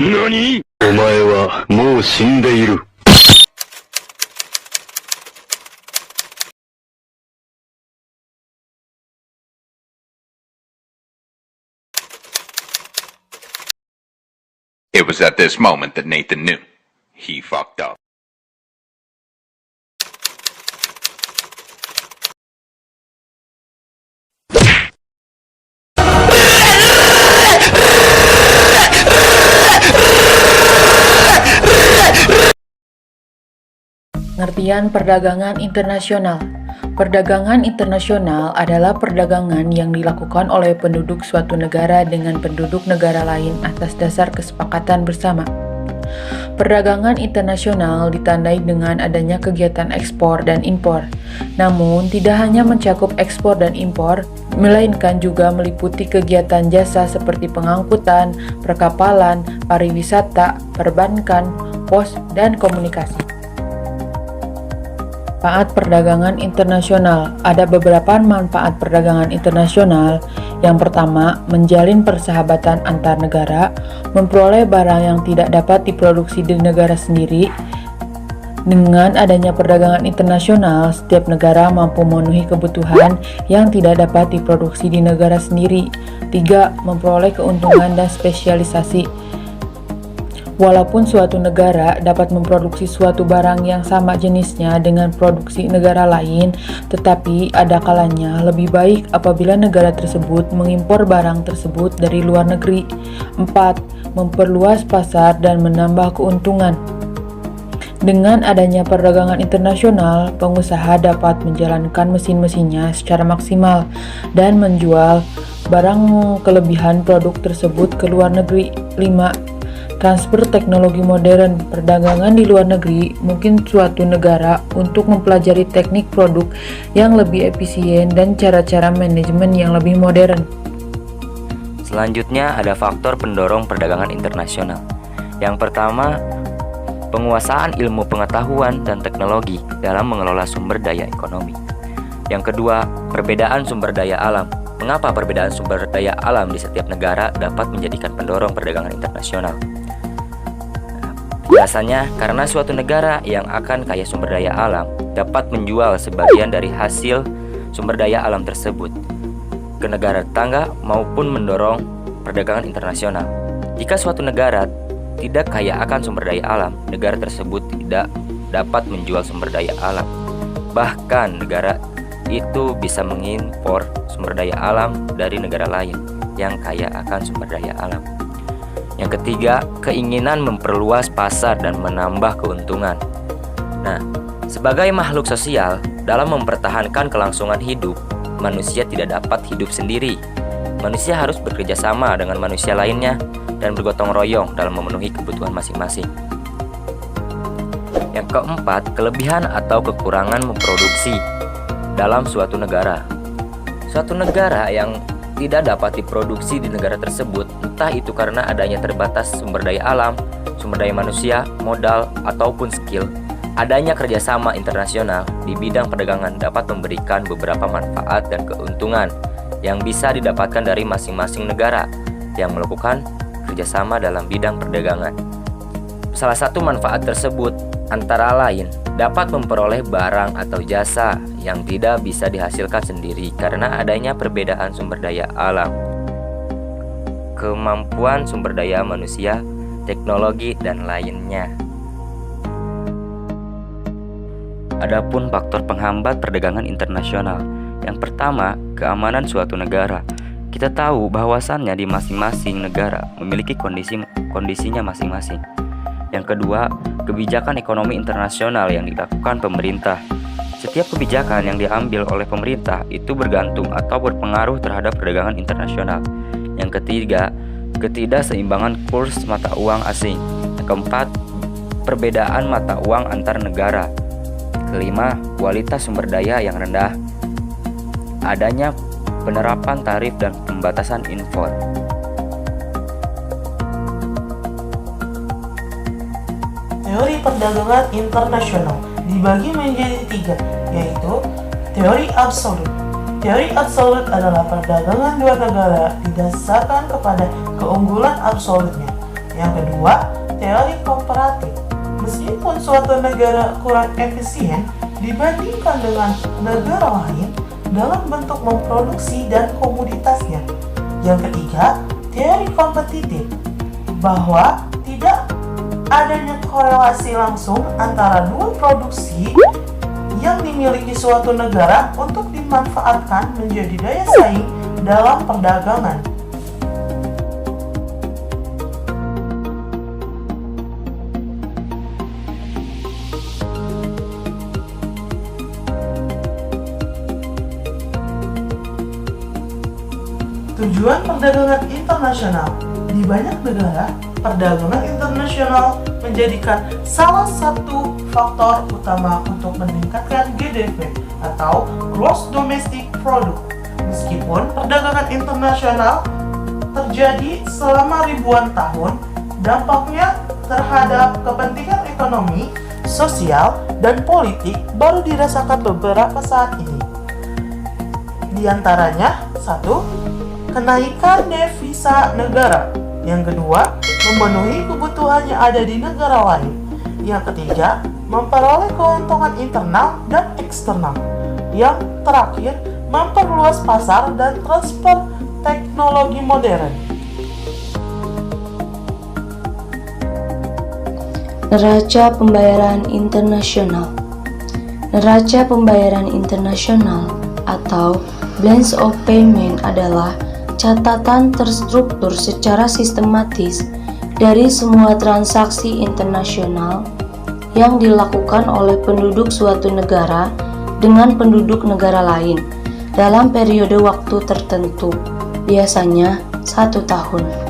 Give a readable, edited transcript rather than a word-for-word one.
何？お前はもう死んでいる。It was at this moment that Nathan knew. He fucked up. Pengertian perdagangan internasional. Perdagangan internasional adalah perdagangan yang dilakukan oleh penduduk suatu negara dengan penduduk negara lain atas dasar kesepakatan bersama. Perdagangan internasional ditandai dengan adanya kegiatan ekspor dan impor. Namun, tidak hanya mencakup ekspor dan impor, melainkan juga meliputi kegiatan jasa seperti pengangkutan, perkapalan, pariwisata, perbankan, pos, dan komunikasi. Manfaat perdagangan internasional. Ada beberapa manfaat perdagangan internasional. Yang pertama, menjalin persahabatan antar negara, memperoleh barang yang tidak dapat diproduksi di negara sendiri. Dengan adanya perdagangan internasional, setiap negara mampu memenuhi kebutuhan yang tidak dapat diproduksi di negara sendiri. 3. Memperoleh keuntungan dan spesialisasi. Walaupun suatu negara dapat memproduksi suatu barang yang sama jenisnya dengan produksi negara lain, tetapi ada kalanya lebih baik apabila negara tersebut mengimpor barang tersebut dari luar negeri. 4. Memperluas pasar dan menambah keuntungan. Dengan adanya perdagangan internasional, pengusaha dapat menjalankan mesin-mesinnya secara maksimal dan menjual barang kelebihan produk tersebut ke luar negeri. 5. Transfer teknologi modern. Perdagangan di luar negeri mungkin suatu negara untuk mempelajari teknik produk yang lebih efisien dan cara-cara manajemen yang lebih modern. Selanjutnya ada faktor pendorong perdagangan internasional. Yang pertama, penguasaan ilmu pengetahuan dan teknologi dalam mengelola sumber daya ekonomi. Yang kedua, perbedaan sumber daya alam. Mengapa perbedaan sumber daya alam di setiap negara dapat menjadikan pendorong perdagangan internasional? Biasanya karena suatu negara yang akan kaya sumber daya alam dapat menjual sebagian dari hasil sumber daya alam tersebut ke negara tetangga maupun mendorong perdagangan internasional. Jika suatu negara tidak kaya akan sumber daya alam, negara tersebut tidak dapat menjual sumber daya alam. Bahkan negara itu bisa mengimpor sumber daya alam dari negara lain yang kaya akan sumber daya alam. Yang ketiga, keinginan memperluas pasar dan menambah keuntungan. Nah, sebagai makhluk sosial, dalam mempertahankan kelangsungan hidup, manusia tidak dapat hidup sendiri. Manusia harus bekerja sama dengan manusia lainnya dan bergotong royong dalam memenuhi kebutuhan masing-masing. Yang keempat, kelebihan atau kekurangan memproduksi dalam suatu negara. Suatu negara yang tidak dapat diproduksi di negara tersebut, entah itu karena adanya terbatas sumber daya alam, sumber daya manusia, modal, ataupun skill. Adanya kerjasama internasional di bidang perdagangan dapat memberikan beberapa manfaat dan keuntungan yang bisa didapatkan dari masing-masing negara yang melakukan kerjasama dalam bidang perdagangan. Salah satu manfaat tersebut antara lain dapat memperoleh barang atau jasa yang tidak bisa dihasilkan sendiri karena adanya perbedaan sumber daya alam, kemampuan sumber daya manusia, teknologi, dan lainnya. Adapun faktor penghambat perdagangan internasional. Yang pertama, keamanan suatu negara. Kita tahu bahwasannya di masing-masing negara memiliki kondisinya masing-masing. Yang kedua, kebijakan ekonomi internasional yang dilakukan pemerintah. Setiap kebijakan yang diambil oleh pemerintah itu bergantung atau berpengaruh terhadap perdagangan internasional. Yang ketiga, ketidakseimbangan kurs mata uang asing. Yang keempat, perbedaan mata uang antar negara. Kelima, kualitas sumber daya yang rendah. Adanya penerapan tarif dan pembatasan impor. Teori perdagangan internasional dibagi menjadi 3, yaitu teori absolut. Teori absolut adalah perdagangan dua negara didasarkan kepada keunggulan absolutnya. Yang kedua, teori komparatif. Meskipun suatu negara kurang efisien dibandingkan dengan negara lain dalam bentuk memproduksi dan komoditasnya. Yang ketiga, teori kompetitif, bahwa tidak adanya korelasi langsung antara dua produksi yang dimiliki suatu negara untuk dimanfaatkan menjadi daya saing dalam perdagangan. Tujuan perdagangan internasional. Di banyak negara, perdagangan internasional menjadikan salah satu faktor utama untuk meningkatkan GDP atau Gross Domestic Product. Meskipun perdagangan internasional terjadi selama ribuan tahun, dampaknya terhadap kepentingan ekonomi, sosial, dan politik baru dirasakan beberapa saat ini. Di antaranya, 1. Kenaikan devisa negara. Yang kedua, memenuhi kebutuhan yang ada di negara lain. Yang ketiga, memperoleh keuntungan internal dan eksternal. Yang terakhir, memperluas pasar dan transfer teknologi modern. Neraca pembayaran internasional. Neraca pembayaran internasional atau Balance of Payment adalah catatan terstruktur secara sistematis dari semua transaksi internasional yang dilakukan oleh penduduk suatu negara dengan penduduk negara lain dalam periode waktu tertentu, biasanya 1 tahun.